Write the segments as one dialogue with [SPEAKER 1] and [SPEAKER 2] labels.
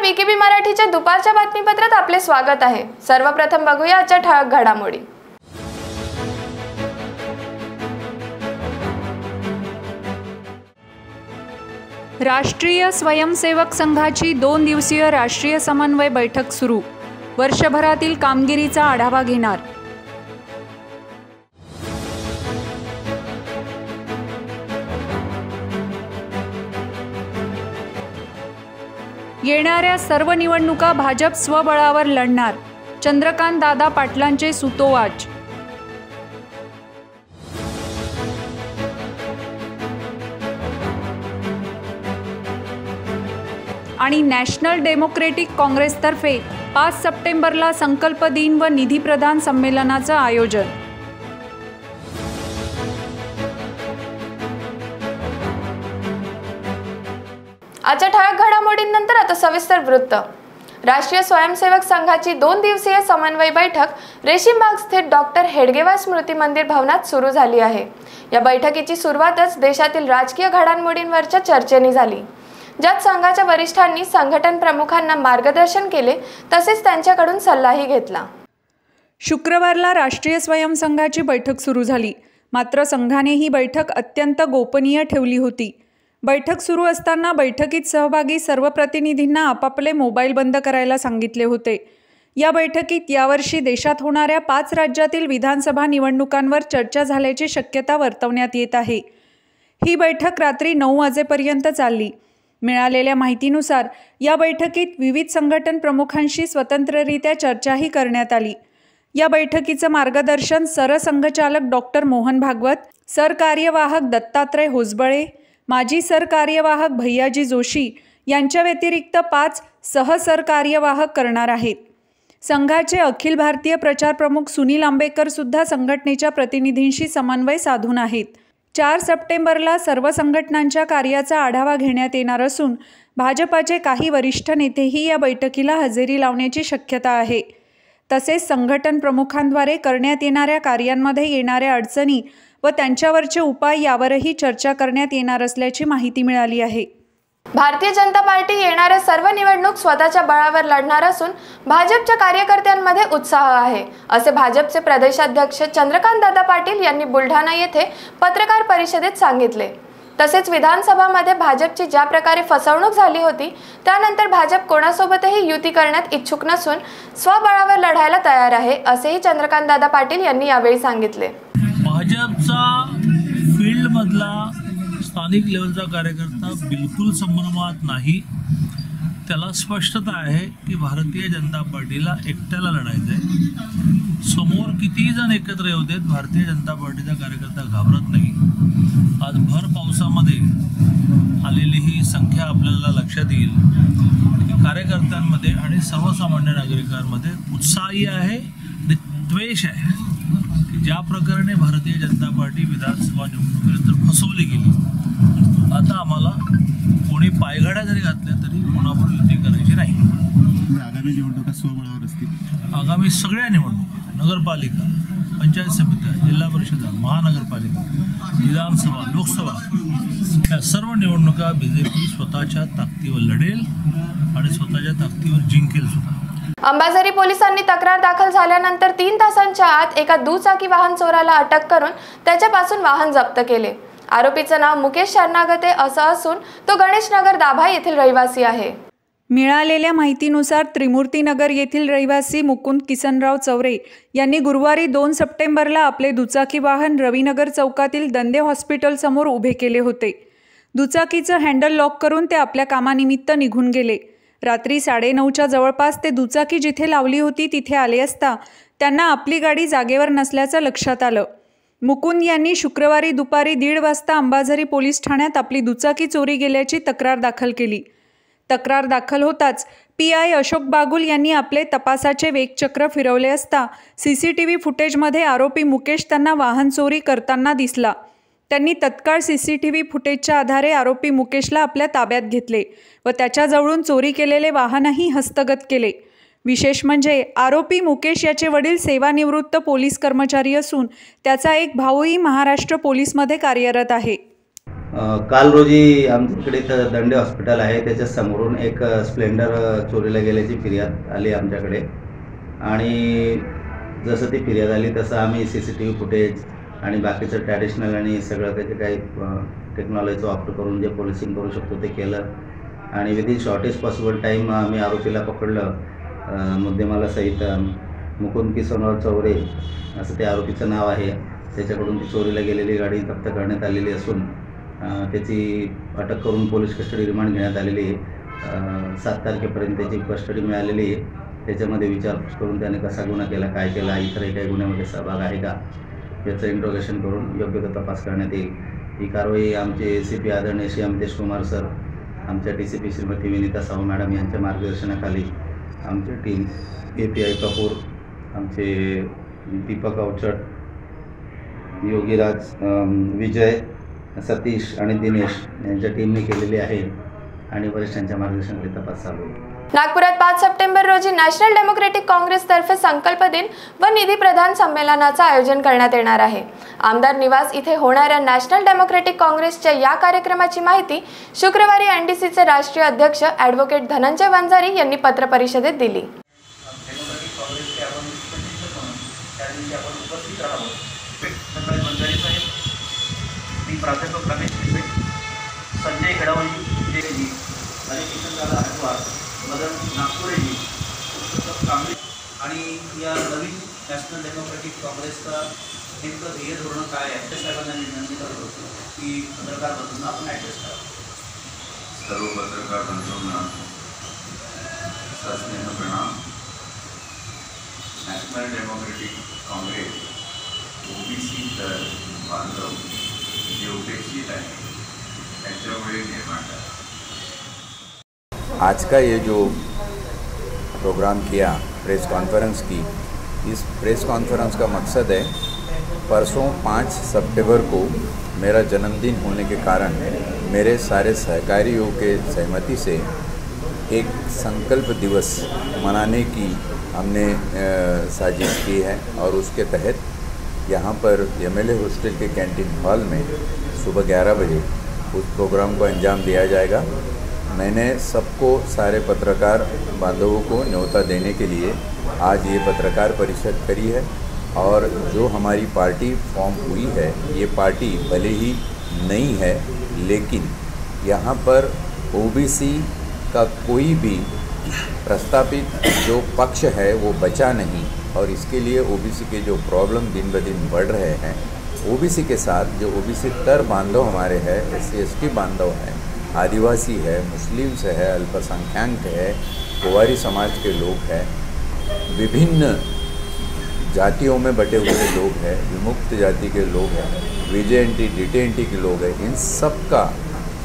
[SPEAKER 1] VKB मराठीच्या दुपारच्या बातमीपत्रात आपले स्वागत आहे। सर्वप्रथम बघूया आजच्या ठळक घडामोडी।
[SPEAKER 2] राष्ट्रीय स्वयंसेवक संघाची 2 दिवसीय राष्ट्रीय समन्वय बैठक सुरू। वर्षभरातील कामगिरीचा आढावा घेणार। येणाऱ्या सर्व निवडणुका भाजप स्वबळावर लढणार। चंद्रकांत दादा पाटलांचे सूतोवाच। आणि नॅशनल डेमोक्रेटिक काँग्रेसतर्फे 5 सप्टेंबरला संकल्प दिन व निधी प्रदान संमेलनाचं आयोजन।
[SPEAKER 1] आजच्या ठळक घडामोडींनंतर आता सविस्तर वृत्त। राष्ट्रीय स्वयंसेवक संघाची 2 दिवसीय समन्वय बैठक रेशीमबाग स्थित डॉक्टर हेडगेवार स्मृती मंदिर भवनात सुरू झाली आहे। या बैठकीची सुरुवातच देशातील राजकीय घडामोडींवरच्या चर्चेने झाली, ज्यात संघाच्या वरिष्ठांनी संघटन प्रमुखांना मार्गदर्शन केले तसेच त्यांच्याकडून सल्लाही घेतला।
[SPEAKER 2] शुक्रवारला राष्ट्रीय स्वयंसंघाची बैठक सुरू झाली, मात्र संघाने ही बैठक अत्यंत गोपनीय ठेवली होती। बैठक सुरू असताना बैठकीत सहभागी सर्व प्रतिनिधींना आपापले मोबाईल बंद करायला सांगितले होते। या बैठकीत यावर्षी देशात होणाऱ्या 5 राज्यातील विधानसभा निवडणुकांवर चर्चा झाल्याची शक्यता वर्तवण्यात येत आहे। ही बैठक रात्री 9 वाजेपर्यंत चालली। मिळालेल्या माहितीनुसार या बैठकीत विविध संघटन प्रमुखांशी स्वतंत्ररित्या चर्चाही करण्यात आली। या बैठकीचं मार्गदर्शन सरसंघचालक डॉक्टर मोहन भागवत, सरकार्यवाहक दत्तात्रय होसबळे, माजी सरकार्यवाहक भैयाजी जोशी यांच्या व्यतिरिक्त 5 सहसरकार्यवाहक करणार आहेत। संघाचे अखिल भारतीय प्रचार प्रमुख सुनील आंबेकर सुद्धा संघटनेच्या प्रतिनिधींशी समन्वय साधून आहेत। 4 सप्टेंबरला सर्व संघटनांच्या कार्याचा आढावा घेण्यात येणार असून भाजपाचे काही वरिष्ठ नेतेही या बैठकीला हजेरी लावण्याची शक्यता आहे। तसेच संघटन प्रमुखांद्वारे करण्यात येणाऱ्या कार्यांमध्ये येणाऱ्या अडचणी व त्यांच्यावरचे उपाय यावरही चर्चा करण्यात येणार असल्याची माहिती मिळाली आहे।
[SPEAKER 1] भारतीय जनता पार्टी येणाऱ्या सर्व निवडणूक स्वतःच्या बळावर लढणार असून भाजपच्या कार्यकर्त्यांमध्ये उत्साह आहे, असे भाजपचे प्रदेशाध्यक्ष चंद्रकांत दादा पाटील यांनी बुलढाणा येथे पत्रकार परिषदेत सांगितले। तसेच विधानसभामध्ये भाजपची ज्या प्रकारे फसवणूक झाली होती त्यानंतर भाजप कोणासोबतही युती करण्यात इच्छुक नसून स्वबळावर लढायला तयार आहे, असेही चंद्रकांत दादा पाटील यांनी यावेळी सांगितले।
[SPEAKER 3] भाजपचा फील्ड मधला स्थानिक लेवलचा कार्यकर्ता बिलकुल संभ्रमात नाही। त्याला स्पष्टता आहे की भारतीय जनता पार्टीला एकट्याला लढायचं आहे। समोर कितीही जण एकत्र येऊ देत, भारतीय जनता पार्टीचा कार्यकर्ता घाबरत नाही। आज भर पावसामध्ये आलेली ही संख्या आपल्याला लक्षात येईल की कार्यकर्त्यांमध्ये आणि सर्वसामान्य नागरिकांमध्ये उत्साही आहे, द्वेष आहे। ज्या प्रकारे भारतीय जनता पार्टी विधानसभा निवडणुकीनंतर फसवली गेली, आता आम्हाला कोणी पायघड्या जरी घातल्या तरी कोणावर युती करायची नाही।
[SPEAKER 4] आगामी निवडणुका स्वबळावर असतील।
[SPEAKER 3] आगामी सगळ्या निवडणुका, नगरपालिका, पंचायत समित्या, जिल्हा परिषद, महानगरपालिका, विधानसभा, लोकसभा या सर्व निवडणुका बीजेपी स्वतःच्या ताकदीवर लढेल आणि स्वतःच्या ताकदीवर जिंकेल सुद्धा।
[SPEAKER 1] अंबाझरी पोलिसांनी तक्रार दाखल झाल्यानंतर 3 तासांच्या आत एका दुचाकी वाहन चोराला अटक करून त्याच्यापासून वाहन जप्त केले। आरोपीचं नाव मुकेश शरणागते असं असून तो गणेशनगर दाभा येथील रहिवासी आहे।
[SPEAKER 2] मिळालेल्या माहितीनुसार त्रिमूर्तीनगर येथील रहिवासी मुकुंद किसनराव चौरे यांनी गुरुवारी 2 सप्टेंबरला आपले दुचाकी वाहन रविनगर चौकातील दंदे हॉस्पिटल समोर उभे केले होते। दुचाकीचं हँडल लॉक करून ते आपल्या कामानिमित्त निघून गेले। रात्री 9:30च्या जवळपास ते दुचाकी जिथे लावली होती तिथे आले असता त्यांना आपली गाडी जागेवर नसल्याचं लक्षात आलं। मुकुंद यांनी शुक्रवारी दुपारी 1:30 वाजता अंबाझरी पोलीस ठाण्यात आपली दुचाकी चोरी गेल्याची तक्रार दाखल केली। तक्रार दाखल होताच PI अशोक बागुल यांनी आपले तपासाचे वेगचक्र फिरवले असता CCTV फुटेजमध्ये आरोपी मुकेश त्यांना वाहन चोरी करताना दिसला। त्यांनी तत्काळ CCTV फुटेजच्या आधारे आरोपी मुकेशला आपल्या ताब्यात घेतले व त्याच्याजवळून चोरी केलेले वाहनही हस्तगत केले। विशेष म्हणजे आरोपी मुकेश याचे वडील सेवानिवृत्त पोलीस कर्मचारी असून त्याचा एक भाऊही महाराष्ट्र पोलीसमध्ये कार्यरत आहे।
[SPEAKER 5] काल रोजी आमच्याकडे इथं दंडे हॉस्पिटल आहे त्याच्या समोरून एक स्प्लेंडर चोरीला गेल्याची फिर्याद आली आमच्याकडे आणि जसं ती फिर्याद आली तसं आम्ही CCTV फुटेज आणि बाकीचं ट्रॅडिशनल आणि सगळं त्याचे काही टेक्नॉलॉजीचा वापर करून जे पोलिसिंग करू शकतो ते केलं आणि विदिन शॉर्टेस्ट पॉसिबल टाईम आम्ही आरोपीला पकडलं. मुद्देमाला सहित मुकुंद किसनराव चौरे असं ते आरोपीचं नाव आहे. त्याच्याकडून ती चोरीला गेलेली गाडी जप्त करण्यात आलेली असून त्याची अटक करून पोलीस कस्टडी रिमांड घेण्यात आलेली आहे. 7 तारखेपर्यंत त्याची कस्टडी मिळालेली आहे. त्याच्यामध्ये विचारपूस करून त्याने कसा गुन्हा केला, काय केला, इतरही काही गुन्ह्यामध्ये सहभाग आहे का याचं इंट्रोगेशन करून योग्य तो तपास करण्यात येईल. ही कारवाई आमचे ACP आदरणीय श्री अमतेश कुमार सर, आमच्या DCP श्रीमती विनीता साहू मॅडम यांच्या मार्गदर्शनाखाली आमची टीम API कपूर, आमचे दीपक अवचट, योगीराज, विजय, सतीश आणि दिनेश यांच्या टीमने केलेली आहे आणि वरिष्ठांच्या मार्गदर्शनाखाली तपास चालू आहे.
[SPEAKER 1] नागपुरात 5 सप्टेंबर रोजी नॅशनल डेमोक्रेटिक काँग्रेसतर्फे संकल्प दिन व निधी प्रदान संमेलनाचं आयोजन करण्यात येणार आहे. आमदार निवास इथे होणाऱ्या नॅशनल डेमोक्रेटिक काँग्रेसच्या या कार्यक्रमाची माहिती शुक्रवारी NDCचे राष्ट्रीय अध्यक्ष ॲडव्होकेट धनंजय वंजारी यांनी पत्रपरिषदेत दिली.
[SPEAKER 5] संजय घडावळी मदन नागपुरेजी आणि या नवीन नॅशनल डेमोक्रेटिक काँग्रेसचा नेमकं ध्येय धोरण काय आहे त्या साहेबांना विनंती करत होतो की पत्रकार बंधूंना आपण ॲड्रेस करा.
[SPEAKER 6] सर्व पत्रकार बंधूंना सस्नेह प्रणाम. नॅशनल डेमोक्रेटिक काँग्रेस OBC दल बांधव जे उपेक्षित आहे त्यांच्यामुळे निर्माण झाला.
[SPEAKER 7] आज का ये जो प्रोग्राम किया प्रेस कॉन्फ्रेंस की, इस प्रेस कॉन्फ्रेंस का मकसद है परसों 5 सितंबर को मेरा जन्मदिन होने के कारण मेरे सारे सहकारियों के सहमति से एक संकल्प दिवस मनाने की हमने साजिश की है और उसके तहत यहाँ पर MLA हॉस्टल के कैंटीन हॉल में सुबह 11 बजे उस प्रोग्राम को अंजाम दिया जाएगा. मैंने सबको, सारे पत्रकार बांधवों को न्योता देने के लिए आज ये पत्रकार परिषद करी है. और जो हमारी पार्टी फॉर्म हुई है, ये पार्टी भले ही नई है लेकिन यहाँ पर OBC का कोई भी प्रस्तापित जो पक्ष है वो बचा नहीं और इसके लिए OBC के जो प्रॉब्लम दिन ब दिन बढ़ रहे हैं, OBC के साथ जो OBC तर बांधव हमारे हैं, SC/ST बांधव हैं, आदिवासी है, मुस्लिम्स है, अल्पसंख्याक है, कुंवारी समाज के लोग हैं, विभिन्न जातियों में बटे हुए लोग हैं, विमुक्त जाति के लोग हैं, VJNT DTNT के लोग हैं. इन सब का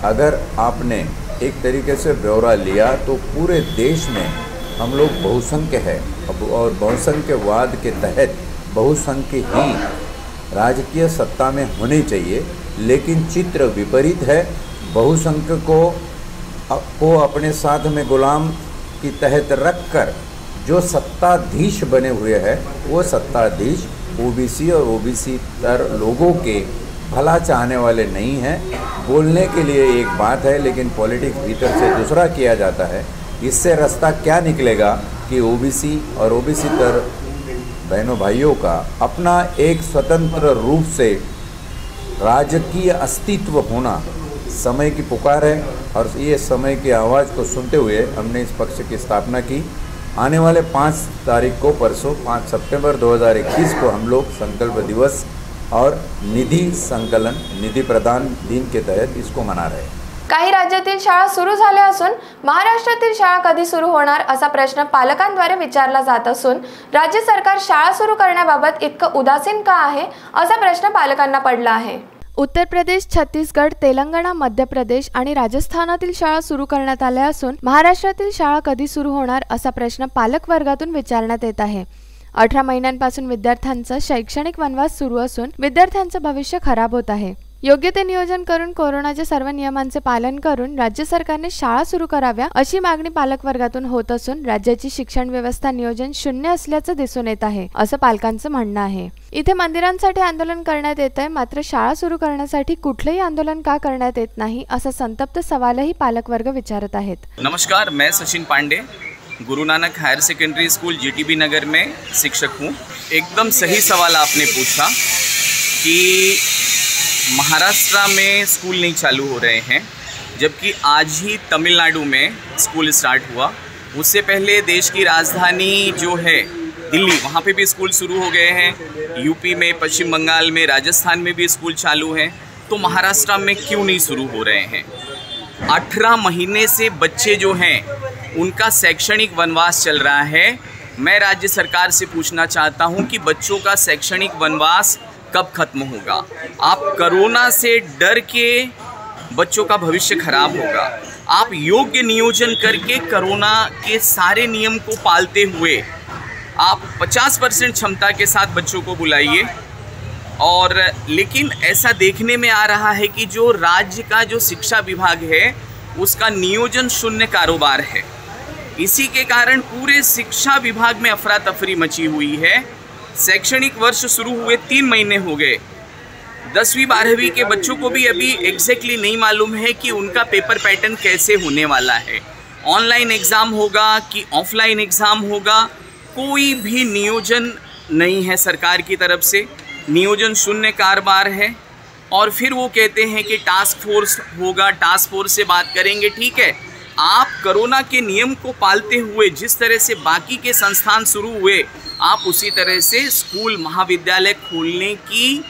[SPEAKER 7] अगर आपने एक तरीके से ब्यौरा लिया तो पूरे देश में हम लोग बहुसंख्य है और बहुसंख्यवाद के तहत बहुसंख्य ही राजकीय सत्ता में होने चाहिए. लेकिन चित्र विपरीत है. बहुसंख्य को अपने साथ में गुलाम की तहत रखकर जो सत्ताधीश बने हुए हैं वो सत्ताधीश OBC और OBC तर लोगों के भला चाहने वाले नहीं हैं. बोलने के लिए एक बात है लेकिन पॉलिटिक्स भीतर से दूसरा किया जाता है. इससे रास्ता क्या निकलेगा कि OBC और OBC तर बहनों भाइयों का अपना एक स्वतंत्र रूप से राजकीय अस्तित्व होना समय की पुकार है. और ये समय की आवाज़ को सुनते हुए हमने इस पक्ष की स्थापना की. आने वाले 5 तारीख को, परसों 5 सितंबर 2021 को हम लोग संकल्प दिवस और निधी संकलन, निधी प्रदान दिन के तहत इसको मना रहे हैं.
[SPEAKER 1] काही राज्यातील शाळा सुरू झाल्या असून महाराष्ट्रातील शाळा कधी सुरू होणार असा प्रश्न पालकांद्वारे विचारला जात असून राज्य सरकार शाळा सुरू करण्याबाबत इतकं उदासीन का आहे असा प्रश्न पालकांना पडला आहे. उत्तर प्रदेश, छत्तीसगड, तेलंगणा, मध्य प्रदेश आणि राजस्थानातील शाळा सुरू करण्यात आल्या असून महाराष्ट्रातील शाळा कधी सुरू होणार असा प्रश्न पालक वर्गातून विचारण्यात येत आहे. 18 महिन्यांपासून विद्यार्थ्यांचा शैक्षणिक वनवास सुरू असून विद्यार्थ्यांचं भविष्य खराब होत आहे. योग्य ते नियोजन करून कोरोनाच्या सर्व नियमांचे पालन करून राज्य सरकारने शाळा सुरू कराव्या अशी मागणी पालकवर्गातून होत असून राज्याची शिक्षण व्यवस्था नियोजन शून्य असल्याचं दिसून येत आहे असं पालकांचं म्हणणं आहे। इथे मंदिरांसाठी आंदोलन करण्यात येतंय, मात्र शाळा सुरू करण्यासाठी कुठलेही आंदोलन का करण्यात येत नाही असा संतप्त सवालही पालकवर्ग विचारत आहेत।
[SPEAKER 8] नमस्कार, मैं Sachin Pandey Guru Nanak higher secondary school GTB Nagar में शिक्षक हूँ। एकदम सही सवाल आपने पूछा कि महाराष्ट्र में स्कूल नहीं चालू हो रहे हैं, जबकि आज ही तमिलनाडु में स्कूल स्टार्ट हुआ। उससे पहले देश की राजधानी जो है दिल्ली, वहाँ पे भी स्कूल शुरू हो गए हैं। यूपी में, पश्चिम बंगाल में, राजस्थान में भी स्कूल चालू हैं, तो महाराष्ट्र में क्यों नहीं शुरू हो रहे हैं? 18 महीने से बच्चे जो हैं उनका शैक्षणिक वनवास चल रहा है। मैं राज्य सरकार से पूछना चाहता हूं कि बच्चों का शैक्षणिक वनवास कब खत्म होगा? आप कोरोना से डर के बच्चों का भविष्य खराब होगा। आप योग्य नियोजन करके कोरोना के सारे नियम को पालते हुए आप 50% क्षमता के साथ बच्चों को बुलाइए। और लेकिन ऐसा देखने में आ रहा है कि जो राज्य का जो शिक्षा विभाग है उसका नियोजन शून्य कारोबार है। इसी के कारण पूरे शिक्षा विभाग में अफरा तफरी मची हुई है। शैक्षणिक वर्ष शुरू हुए 3 महीने हो गए। 10वीं 12वीं के बच्चों को भी अभी एग्जैक्टली नहीं मालूम है कि उनका पेपर पैटर्न कैसे होने वाला है। ऑनलाइन एग्ज़ाम होगा कि ऑफलाइन एग्ज़ाम होगा, कोई भी नियोजन नहीं है सरकार की तरफ से। नियोजन शून्य कारोबार है। और फिर वो कहते हैं कि टास्क फोर्स होगा, टास्क फोर्स से बात करेंगे। ठीक है, आप कोरोना के नियम को पालते हुए जिस तरह से बाकी के संस्थान शुरू हुए, आप उसी तरह से स्कूल महाविद्यालय खोलने की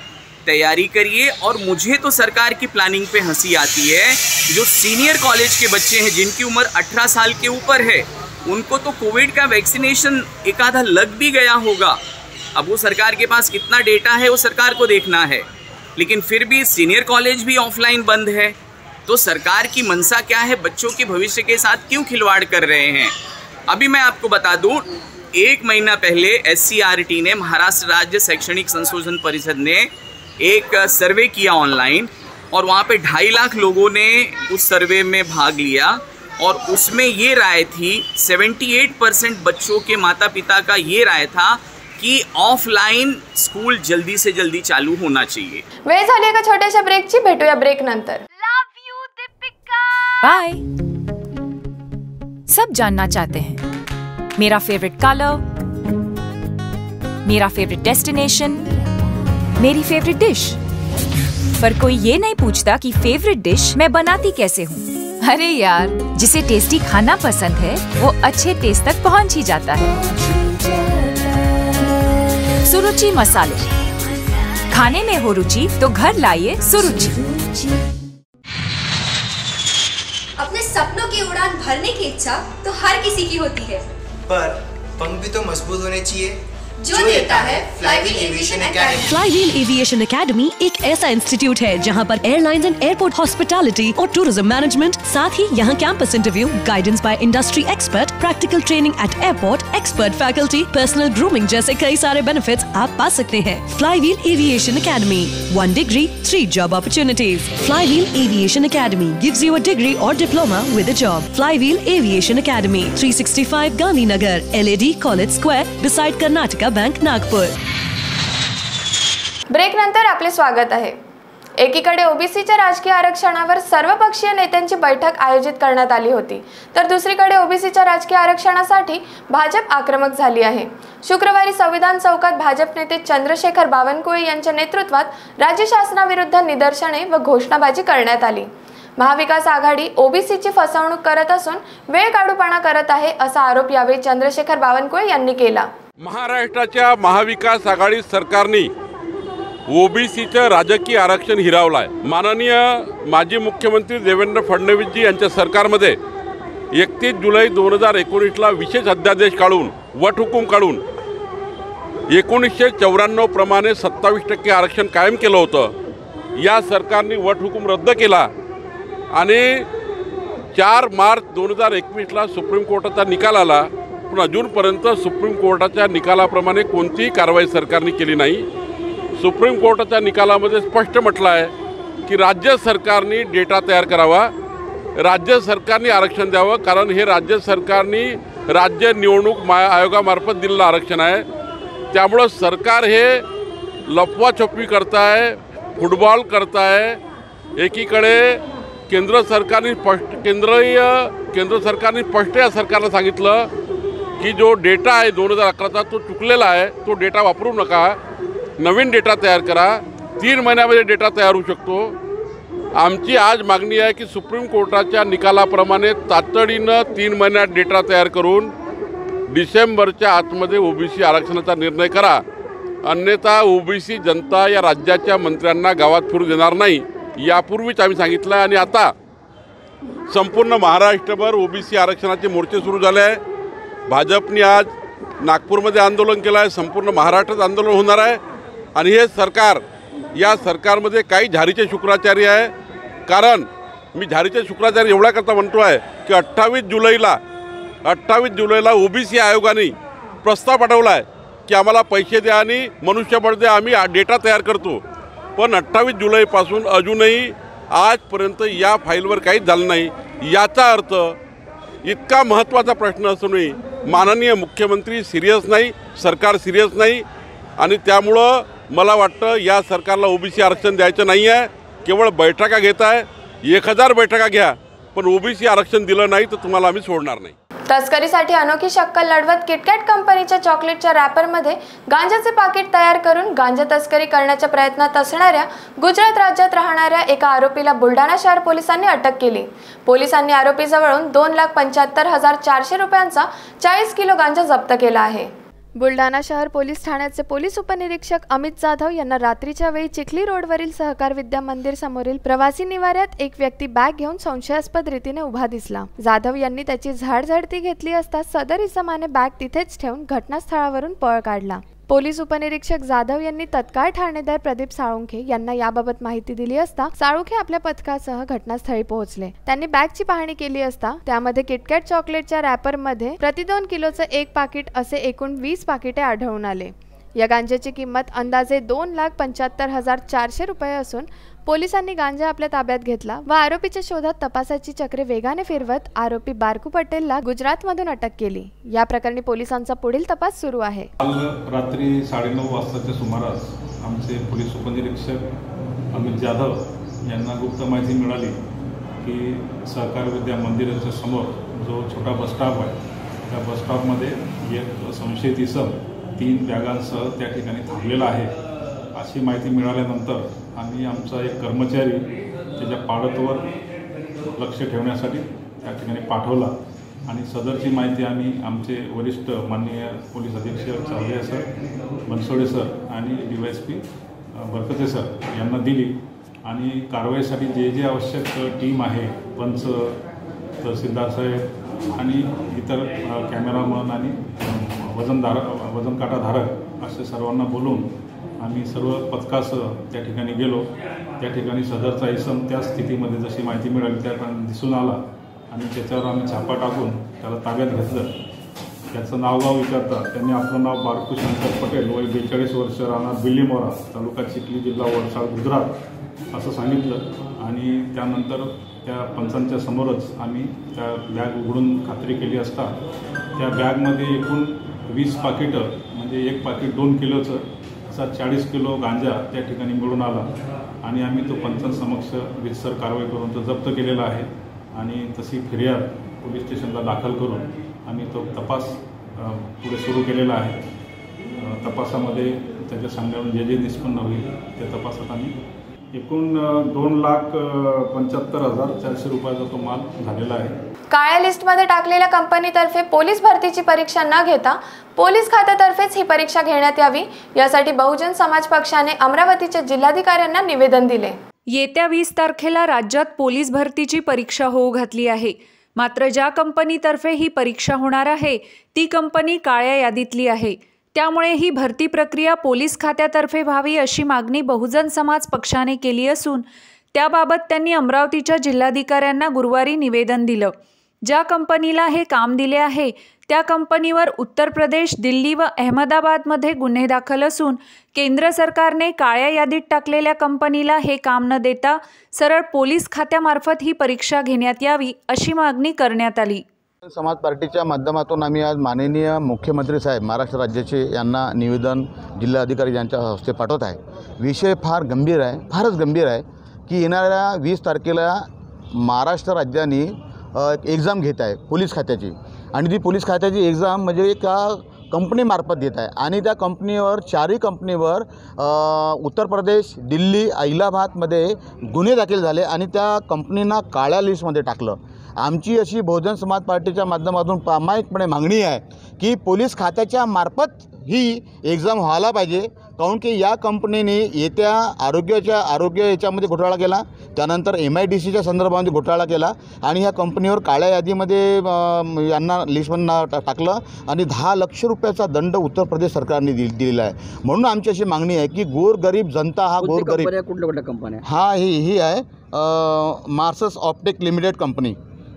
[SPEAKER 8] तैयारी करिए। और मुझे तो सरकार की प्लानिंग पे हंसी आती है। जो सीनियर कॉलेज के बच्चे हैं जिनकी उम्र 18 साल के ऊपर है, उनको तो कोविड का वैक्सीनेशन एक आधा लग भी गया होगा। अब वो सरकार के पास कितना डेटा है वो सरकार को देखना है, लेकिन फिर भी सीनियर कॉलेज भी ऑफलाइन बंद है। तो सरकार की मंशा क्या है? बच्चों के भविष्य के साथ क्यों खिलवाड़ कर रहे हैं? अभी मैं आपको बता दूं, 1 महीना पहले SCRT ने, महाराष्ट्र राज्य शैक्षणिक संशोधन परिषद ने एक सर्वे किया ऑनलाइन, और वहाँ पे 2.5 लाख लोगों ने उस सर्वे में भाग लिया। और उसमें ये राय थी, 78% बच्चों के माता पिता का ये राय था की ऑफलाइन स्कूल जल्दी से जल्दी चालू होना चाहिए।
[SPEAKER 1] वेळ झाली एका छोट्याशा ब्रेकची, भेटूया ब्रेक नंतर।
[SPEAKER 9] बाय। सब जानना चाहते हैं मेरा फेवरेट कलर, मेरा फेवरेट डेस्टिनेशन, मेरी फेवरेट डिश, पर कोई ये नहीं पूछता कि फेवरेट डिश मैं बनाती कैसे हूँ। अरे यार, जिसे टेस्टी खाना पसंद है वो अच्छे टेस्ट तक पहुँच ही जाता है। सुरुचि मसाले, खाने में हो रुचि तो घर लाइए सुरुचि।
[SPEAKER 10] अपने सपनों की उड़ान भरने की इच्छा तो हर किसी की होती है, पर पंख भी तो मजबूत होने चाहिए, जो देता है flywheel aviation academy.
[SPEAKER 11] Flywheel aviation academy एक ऐसा इंस्टीट्यूट है जहां पर एयरलाइंस एंड एयरपोर्ट हॉस्पिटैलिटी और टूरिज्म मैनेजमेंट, साथ ही यहां campus interview, guidance by industry expert, practical training at airport, expert faculty, personal grooming जैसे कई सारे बेनिफिट्स आप पा सकते हैं। Flywheel aviation academy, 1 degree, 3 job opportunities. Flywheel Aviation Academy gives you a degree or diploma with a job. Flywheel Aviation Academy, 365 Gandhinagar, LAD College Square, beside Karnataka bank Nagpur.
[SPEAKER 1] Break नंतर आपले स्वागत आहे। एकीकडे ओबीसीच्या राजकीय आरक्षणावर सर्वपक्षीय नेत्यांची बैठक आयोजित करण्यात आली होती, तर दुसरीकडे ओबीसीच्या राजकीय आरक्षणासाठी भाजप आक्रमक झाली आहे। शुक्रवारी संविधान चौकात भाजप नेते चंद्रशेखर बावनकुळे यांच्या नेतृत्वात राज्य शासनाविरुद्ध निदर्शने व घोषणाबाजी करण्यात आली। महाविकास आघाडी ओबीसीची फसवणूक करत असून वेळ काढूपणा करत आहे असा आरोप यावेळी चंद्रशेखर बावनकुळे यांनी केला।
[SPEAKER 12] महाराष्ट्राच्या महाविकास आघाडी सरकारने ओबीसीचं राजकीय आरक्षण हिरावलं आहे। माननीय माजी मुख्यमंत्री देवेंद्र फडणवीसजी यांच्या सरकारमध्ये 31 जुलै 2019ला विशेष अध्यादेश काढून, वटहुकूम काढून 1994 प्रमाणे 27% आरक्षण कायम केलं होतं। या सरकारने वटहुकूम रद्द केला आणि 4 मार्च 2021ला सुप्रीम कोर्टाचा निकाल आला, पण अजूनपर्यंत सुप्रीम कोर्टाच्या निकालाप्रमाणे कोणतीही कारवाई सरकारने केली नाही। सुप्रीम कोर्टाच्या निकालामध्ये स्पष्ट म्हटलं आहे की राज्य सरकारने डेटा तयार करावा, राज्य सरकारने आरक्षण द्यावं, कारण हे राज्य सरकारने राज्य निवडणूक आयोगामार्फत दिलेलं आरक्षण आहे. त्यामुळं सरकार हे लपवाछपवी करताय, फुटबॉल करताय. एकीकडे केंद्र सरकारने स्पष्ट या सरकारला सांगितलं की जो डेटा आहे 2011चा तो चुकलेला आहे, तो डेटा वापरू नका, नवीन डेटा तयार करा. 3 महिन्यामध्ये डेटा तयार होऊ शकतो. आमची आज मागणी आहे की सुप्रीम कोर्टाच्या निकालाप्रमाणे तातडीनं 3 महिन्यात डेटा तयार करून डिसेंबरच्या आतमध्ये ओबीसी आरक्षणाचा निर्णय करा. अन्यथा ओबीसी जनता या राज्याच्या मंत्र्यांना गावात फिरू देणार नाही. यापूर्वीच आम्ही सांगितलं आहे आणि आता संपूर्ण महाराष्ट्रभर ओबीसी आरक्षणाचे मोर्चे सुरू झाले आहे. भाजपने आज नागपूरमध्ये आंदोलन केलं आहे, संपूर्ण महाराष्ट्रात आंदोलन होणार आहे. आणि हे सरकार, या सरकारमध्ये काही झारीचे शुक्राचार्य आहे. कारण मी झारीचे शुक्राचार्य एवढ्याकरता म्हणतो आहे की 28 जुलैला ओबीसी आयोगाने प्रस्ताव पाठवला आहे की आम्हाला पैसे द्या आणि मनुष्यबळ द्या, आम्ही डेटा तयार करतो. पण 28 जुलैपासून अजूनही आजपर्यंत या फाईलवर काहीच झालं नाही. याचा अर्थ इतका महत्त्वाचा प्रश्न असूनही माननीय मुख्यमंत्री सिरियस नाही, सरकार सिरियस नाही. आणि त्यामुळं मला वाटतं या सरकारला ओबीसी आरक्षण द्यायचं नाही आहे. केवळ बैठका घेत आहे. 1000 बैठका घ्या, पण ओबीसी आरक्षण दिलं नाही तर तुम्हाला आम्ही सोडणार नाही.
[SPEAKER 1] तस्करीसाठी अनोखी शक्कल लढवत किटकॅट कंपनीच्या चॉकलेटच्या रॅपरमध्ये गांजाचे पाकिट तयार करून गांजा तस्करी करण्याच्या प्रयत्नात असणाऱ्या गुजरात राज्यात राहणाऱ्या एका आरोपीला बुलढाणा शहर पोलिसांनी अटक केली. पोलिसांनी आरोपीजवळून 2,75,400 रुपयांचा 40 किलो गांजा जप्त केला आहे. बुलढाणा शहर पोलीस ठाण्याचे पोलीस उपनिरीक्षक अमित जाधव यांना रात्रीच्या वेळी चिखली रोडवरील सहकार विद्या मंदिर समोरील प्रवासी निवाऱ्यात एक व्यक्ती बॅग घेऊन संशयास्पद रीतीने उभा दिसला. जाधव यांनी त्याची झाडझडती घेतली असता सदर इसमाने बॅग तिथेच ठेवून घटनास्थळावरून पळ काढला. पोलीस उपनिरीक्षक जाधव यांनी तत्काळ ठाणेदार प्रदीप साळुंखे यांना याबाबत माहिती दिली असता साळुंखे आपल्या पथकासह घटनास्थळी पोहोचले. त्यांनी बॅगची पाहणी केली असता त्यामध्ये किटकॅट चॉकलेटच्या रॅपरमध्ये प्रति 2 किलोचं एक पाकिट असे एकूण 20 पाकिटे आढळून आले. या गांजाची किंमत अंदाजे 2,75,400 रुपये असून पोलिसांनी गांजा आपल्या ताब्यात घेतला व आरोपीच्या शोधात तपासाची चक्रे वेगाने फिरवत आरोपी बारकू पटेलला गुजरातमधून अटक केली. या प्रकरणी पोलिसांचा पुढील तपास सुरू आहे.
[SPEAKER 13] काल रात्री 9:30 वाजताच्या सुमारास आमचे पोलीस उपनिरीक्षक अमित जाधव यांना गुप्त माहिती मिळाली की सहकार विद्या मंदिराच्या समोर जो छोटा बसस्टॉप आहे त्या बसस्टॉपमध्ये एक संशयित इसम 3 बॅगांसह त्या ठिकाणी थांबलेला आहे. अशी माहिती मिळाल्यानंतर आम्ही आमचा एक कर्मचारी त्याच्या पाळतवर लक्ष ठेवण्यासाठी त्या ठिकाणी पाठवला आणि सदरची माहिती आम्ही आमचे वरिष्ठ माननीय पोलीस अधीक्षक चावले सर, बनसोडे सर आणि DYSP बरकते सर यांना दिली. आणि कारवाईसाठी जे जे आवश्यक टीम आहे, पंच, तहसीलदार साहेब आणि इतर कॅमेरामन आणि वजन काटाधारक असे सर्वांना बोलून आम्ही सर्व पथकासह त्या ठिकाणी गेलो. त्या ठिकाणी सदरचा इसम त्या स्थितीमध्ये जशी माहिती मिळाली त्याप्रमाणे दिसून आला आणि त्याच्यावर आम्ही छापा टाकून त्याला ताब्यात घेतलं. त्याचं नावगाव विचारता त्यांनी आपलं नाव बारकू शंकर पटेल, वय 42 वर्ष, राहणार बिल्लीमोरा, तालुका चिखली, जिल्हा वलसाड, गुजरात असं सांगितलं. आणि त्यानंतर त्या पंचांच्या समोरच आम्ही त्या बॅग उघडून खात्री केली असता त्या बॅगमध्ये एकूण 20 पाकिटं म्हणजे एक पाकिट 2 किलोचं असा 40 किलो गांजा त्या ठिकाणी मिळून आला. आणि आम्ही तो पंचांसमक्ष रितसर कारवाई करून तो जप्त केलेला आहे. आणि तशी फिर्याद पोलीस स्टेशनला दाखल करून आम्ही तो तपास पुढे सुरू केलेला आहे. तपासामध्ये त्याच्या सांगण्यावरून जे जे निष्पन्न होईल त्या तपासात आम्ही एकूण 2,75,400 रुपयाचा तो माल झालेला आहे.
[SPEAKER 1] काळ्या लिस्टमध्ये टाकलेल्या कंपनीतर्फे पोलीस भरतीची परीक्षा न घेता पोलीस खात्यातर्फेच ही परीक्षा घेण्यात यावी यासाठी बहुजन समाज पक्षाने अमरावतीच्या जिल्हाधिकाऱ्यांना निवेदन दिले.
[SPEAKER 2] येत्या 20 तारखेला राज्यात पोलीस भरतीची परीक्षा होऊ घातली आहे. मात्र ज्या कंपनीतर्फे ही परीक्षा होणार आहे ती कंपनी काळ्या यादीतली आहे. त्यामुळे ही भरती प्रक्रिया पोलीस खात्यातर्फे व्हावी अशी मागणी बहुजन समाज पक्षाने केली असून त्याबाबत त्यांनी अमरावतीच्या जिल्हाधिकाऱ्यांना गुरुवारी निवेदन दिलं. ज्या कंपनीला हे काम दिले आहे त्या कंपनीवर उत्तर प्रदेश, दिल्ली व अहमदाबादमध्ये गुन्हे दाखल असून केंद्र सरकारने काळ्या यादीत टाकलेल्या कंपनीला हे काम न देता सरळ पोलीस खात्यामार्फत ही परीक्षा घेण्यात यावी अशी मागणी करण्यात आली।
[SPEAKER 14] समाज पार्टीच्या माध्यमातून आम्ही आज माननीय मुख्यमंत्री साहेब महाराष्ट्र राज्याचे यांना निवेदन जिल्हाधिकारी यांच्या हस्ते पाठवत आहे। विषय फार गंभीर आहे, फारच गंभीर आहे की येणाऱ्या 20 तारखेला महाराष्ट्र राज्याने एक्झाम घेत आहे पोलीस खात्याची, आणि ती पोलीस खात्याची एक्झाम म्हणजे एका कंपनीमार्फत देत आहे आणि त्या कंपनीवर 4ही कंपनीवर उत्तर प्रदेश, दिल्ली, इलाहाबादमध्ये गुन्हे दाखल झाले आणि त्या कंपनींना काळ्या लिस्टमध्ये टाकलं। आमची अशी बहुजन समाज पार्टीच्या माध्यमातून प्रामाणिकपणे मागणी आहे की पोलीस खात्याच्या मार्फत ही एक्झाम व्हायला पाहिजे, काऊन की या कंपनीने येत्या आरोग्य याच्यामध्ये घोटाळा केला, त्यानंतर MIDCच्या संदर्भामध्ये घोटाळा केला आणि ह्या कंपनीवर काळ्या यादीमध्ये यांना लिस्टमध्ये टाकलं आणि 10 लाख रुपयाचा दंड उत्तर प्रदेश सरकारने दिलेला आहे। म्हणून आमची अशी मागणी आहे की गोरगरीब जनता हा गोरगरीब
[SPEAKER 15] कुठल्या कंपन्या
[SPEAKER 14] ही आहे मार्सस ऑप्टिक लिमिटेड कंपनी,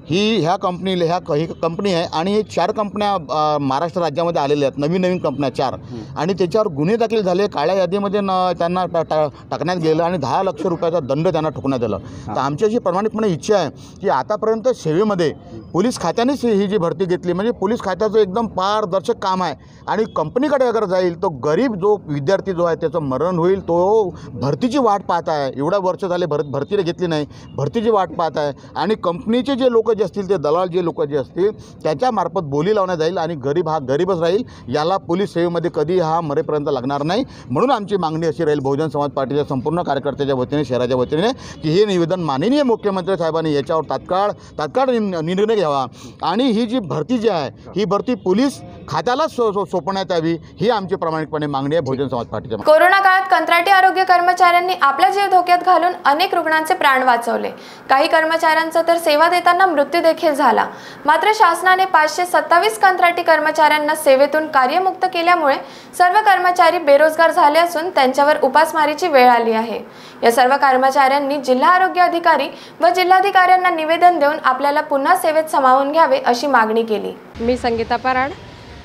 [SPEAKER 14] ह्या कंपनी आहे आणि हे 4 कंपन्या महाराष्ट्र राज्यामध्ये आलेल्या आहेत, नवीन कंपन्या 4, आणि त्याच्यावर गुन्हे दाखल झाले, काळ्या यादीमध्ये त्यांना टाकण्यात गेलं आणि 10 लाख रुपयाचा दंड त्यांना ठोकण्यात आलं। तर आमची अशी प्रामाणिकपणे इच्छा आहे की आतापर्यंत सेवेमध्ये पोलीस खात्यानेच ही जी भरती घेतली, म्हणजे पोलीस खात्याचं एकदम पारदर्शक काम आहे आणि कंपनीकडे अगर जाईल तो गरीब जो विद्यार्थी जो आहे त्याचं मरण होईल, तो भरतीची वाट पाहत आहे, एवढा वर्ष झाले भरतीला घेतली नाही, भरतीची वाट पाहत आहे आणि कंपनीचे जे लोक जे असतील, ते दलाल जे लोक जे असतील त्याच्यामार्फत बोली लावण्यात जाईल आणि गरीब हा गरीबच राहील, याला पोलीस सेवेमध्ये कधी हा मरेपर्यंत लागणार नाही। म्हणून आमची मागणी अशी राहील बहुजन समाज पार्टीच्या संपूर्ण कार्यकर्त्याच्या वतीने, शहराच्या वतीने, की हे निवेदन माननीय मुख्यमंत्री साहेबांनी याच्यावर तात्काळ निर्णय घ्यावा आणि ही जी भरती जी आहे ही भरती पोलीस खात्याला सोपवण्यात यावी, ही आमची प्रामाणिकपणे मागणी आहे बहुजन समाज पार्टीच्या।
[SPEAKER 1] कोरोना काळात कंत्राटी आरोग्य कर्मचाऱ्यांनी आपला जीव धोक्यात घालून अनेक रुग्णांचे प्राण वाचवले। काही कर्मचाऱ्यांचा तर सेवा देताना मृत्यू देखील झाला। मात्र शासनाने 527 कंत्राटी कर्मचाऱ्यांना सेवेतून कार्यमुक्त केल्यामुळे सर्व कर्मचारी बेरोजगार झाले असून त्यांच्यावर उपासमारीची वेळ आली आहे। या सर्व कर्मचाऱ्यांनी जिल्हा आरोग्य अधिकारी व जिल्हाधिकाऱ्यांना निवेदन देऊन आपल्याला पुन्हा सेवेत सामावून घ्यावे अशी मागणी केली।
[SPEAKER 16] मी संगीता पराड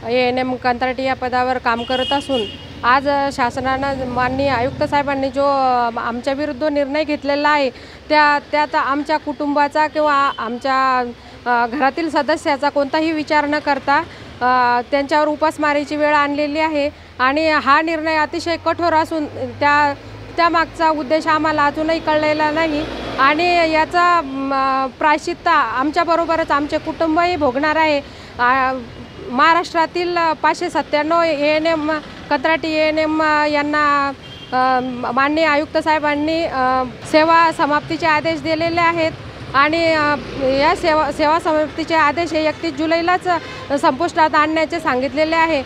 [SPEAKER 16] ANM कंत्राटी या पदावर काम करत असून आज शासनानं माननीय आयुक्त साहेबांनी जो आमच्या विरुद्ध निर्णय घेतलेला आहे त्यात आमच्या कुटुंबाचा किंवा आमच्या घरातील सदस्याचा कोणताही विचार न करता त्यांच्यावर उपासमारीची वेळ आणलेली आहे आणि हा निर्णय अतिशय कठोर असून त्यामागचा उद्देश आम्हाला अजूनही कळलेला नाही आणि याचा प्रायश्चित्त आमच्याबरोबरच आमचे कुटुंबही भोगणार आहे। महाराष्ट्रातील 597 ANM कंत्राटी ANM यांना माननीय आयुक्त साहेबांनी सेवा समाप्तीचे आदेश दिलेले आहेत आणि या सेवा समाप्तीचे आदेश हे 31 जुलैलाच संपुष्टात आणण्याचे सांगितलेले आहे।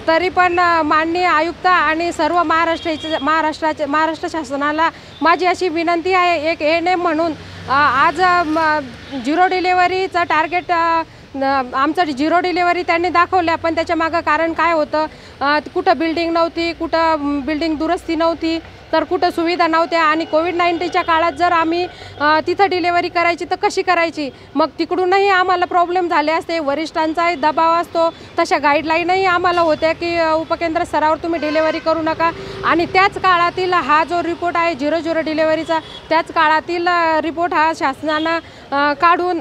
[SPEAKER 16] तरी पण माननीय आयुक्त आणि सर्व महाराष्ट्र शासनाला माझी अशी विनंती आहे, एक ANM म्हणून आज 0 डिलिव्हरीचं टार्गेट आमचं 0 डिलिव्हरी त्यांनी दाखवल्या, पण त्याच्या मागं कारण काय होतं, कुठं बिल्डिंग नव्हती, कुठं बिल्डिंग दुरुस्ती नव्हती, तर कुठं सुविधा नव्हत्या आणि कोविड-19च्या काळात जर आम्ही तिथं डिलिव्हरी करायची तर कशी करायची, मग तिकडूनही आम्हाला प्रॉब्लेम झाले असते, वरिष्ठांचाही दबाव असतो, तशा गाईडलाईनही आम्हाला होत्या की उपकेंद्र स्तरावर तुम्ही डिलिव्हरी करू नका आणि त्याच काळातील हा जो रिपोर्ट आहे 0 डिलिव्हरीचा, त्याच काळातील रिपोर्ट हा शासनानं काढून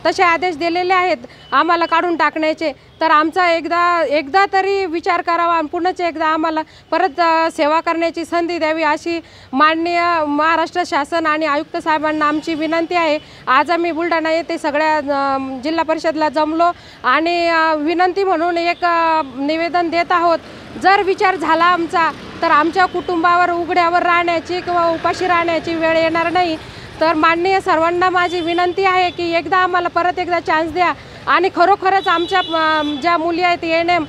[SPEAKER 16] तसे आदेश दिलेले आहेत आम्हाला काढून टाकण्याचे। तर आमचा एकदा तरी विचार करावा आणि पुन्हाच एकदा आम्हाला परत सेवा करण्याची संधी द्यावी अशी माननीय महाराष्ट्र शासन आणि आयुक्त साहेबांना आमची विनंती आहे। आज आम्ही बुलढाणा येथे सगळ्या जिल्हा परिषदला जमलो आणि विनंती म्हणून एक निवेदन देत आहोत। जर विचार झाला आमचा तर आमच्या कुटुंबावर उघड्यावर राहण्याची किंवा उपाशी राहण्याची वेळ येणार नाही। तर माननीय सर्वांना माझी विनंती आहे की एकदा आम्हाला परत एकदा चान्स द्या आणि खरोखरच आमच्या ज्या मुली आहेत ANM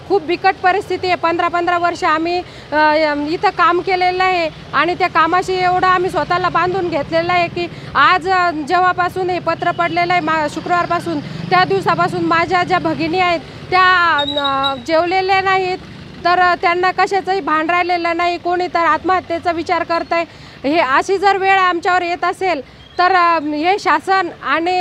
[SPEAKER 16] खूप बिकट परिस्थिती आहे, 15-15 वर्ष आम्ही इथं काम केलेलं आहे आणि त्या कामाशी एवढं आम्ही स्वतःला बांधून घेतलेलं आहे की आज जेव्हापासून हे पत्र पडलेलं आहे शुक्रवारपासून, त्या दिवसापासून माझ्या ज्या भगिनी आहेत त्या जेवलेल्या नाहीत, तर त्यांना कशाचंही भान राहिलेलं नाही, कोणी तर आत्महत्येचा विचार करत आहे। हे अशी जर वेळ आमच्यावर येत असेल तर हे शासन आणि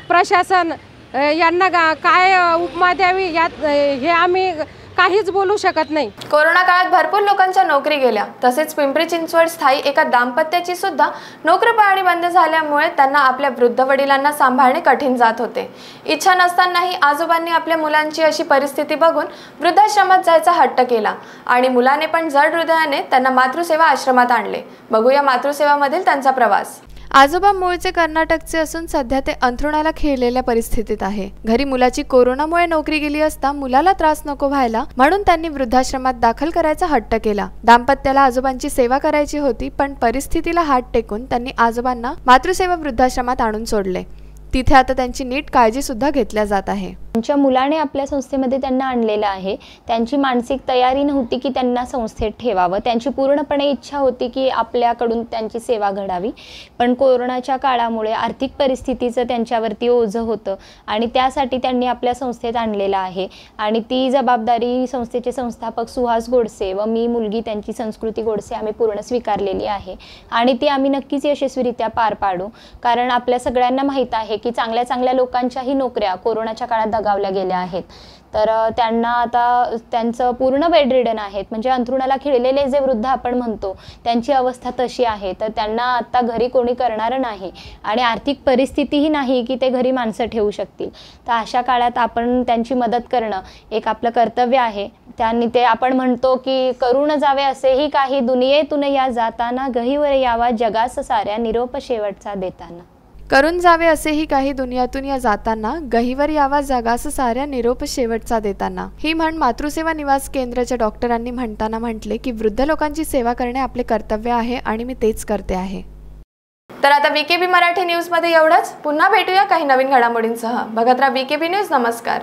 [SPEAKER 16] प्रशासन यांना काय उपमा द्यावी यात हे आम्ही काहीच बोलू शकत नाही।
[SPEAKER 1] कोरोना काळात भरपूर लोकांच्या नोकरी गेल्या, तसेच पिंपरी चिंचवड स्थायी एका दाम्पत्याची सुद्धा नोकरी पाहणी बंद झाल्यामुळे त्यांना आपल्या वृद्ध वडिलांना सांभाळणे कठीण जात होते। इच्छा नसतानाही आजोबांनी आपल्या मुलांची अशी परिस्थिती बघून वृद्धाश्रमात जायचा हट्ट केला आणि मुलाने पण जड हृदयाने त्यांना मातृसेवा आश्रमात आणले। बघूया मातृसेवामधील त्यांचा प्रवास। आजोबा मूळचे कर्नाटकचे असून सध्या ते अंथरुणाला खिळलेल्या परिस्थितीत आहे। घरी मुलाची कोरोनामुळे नोकरी गेली असता मुलाला त्रास नको व्हायला म्हणून त्यांनी वृद्धाश्रमात दाखल करायचा हट्ट केला। दाम्पत्याला आजोबांची सेवा करायची होती, पण परिस्थितीला हात टेकून त्यांनी आजोबांना मातृसेवा वृद्धाश्रमात आणून सोडले। तिथे आता त्यांची नीट काळजी सुद्धा घेतल्या जात आहे।
[SPEAKER 15] त्यांच्या मुलाने आपल्या संस्थेमध्ये त्यांना आणलेलं आहे। त्यांची मानसिक तयारी नव्हती की त्यांना संस्थेत ठेवावं, त्यांची पूर्णपणे इच्छा होती की आपल्याकडून त्यांची सेवा घडावी, पण कोरोनाच्या काळामुळे आर्थिक परिस्थितीचं त्यांच्यावरती ओझं होतं आणि त्यासाठी त्यांनी आपल्या संस्थेत आणलेलं आहे। आणि ती जबाबदारी संस्थेचे संस्थापक सुहास गोडसे व मी मुलगी त्यांची संस्कृती गोडसे आम्ही पूर्ण स्वीकारलेली आहे आणि ती आम्ही नक्कीच यशस्वीरित्या पार पाडू, कारण आपल्या सगळ्यांना माहीत आहे की चांगल्या चांगल्या लोकांच्याही नोकऱ्या कोरोनाच्या काळात दगावल्या गेल्या आहेत। तर त्यांना आता त्यांचं पूर्ण बेडरिडन आहेत, म्हणजे अंथरुणाला खिळलेले जे वृद्ध आपण म्हणतो त्यांची अवस्था तशी आहे। तर त्यांना आता घरी कोणी करणारं नाही आणि आर्थिक परिस्थितीही नाही की ते घरी माणसं ठेवू शकतील। तर अशा काळात आपण त्यांची मदत करणं एक आपलं कर्तव्य आहे। त्यांनी ते आपण म्हणतो की करून जावे असेही काही दुनियेतून या जाताना, गहीवर यावा जगास साऱ्या निरोप शेवटचा देताना।
[SPEAKER 1] करून जावे असेही काही दुनियातून या जाताना, गहीवर यावा जगास साऱ्या निरोप शेवटचा देताना। ही म्हण मातृसेवा निवास केंद्राच्या डॉक्टरांनी म्हणताना म्हटले की वृद्ध लोकांची सेवा करणे आपले कर्तव्य आहे आणि मी तेच करते आहे। तर आता बीकेबी मराठी न्यूज मध्ये एवढंच। पुन्हा भेटूया काही नवीन घडामोडींसह। बघत राहा बीकेबी न्यूज। नमस्कार।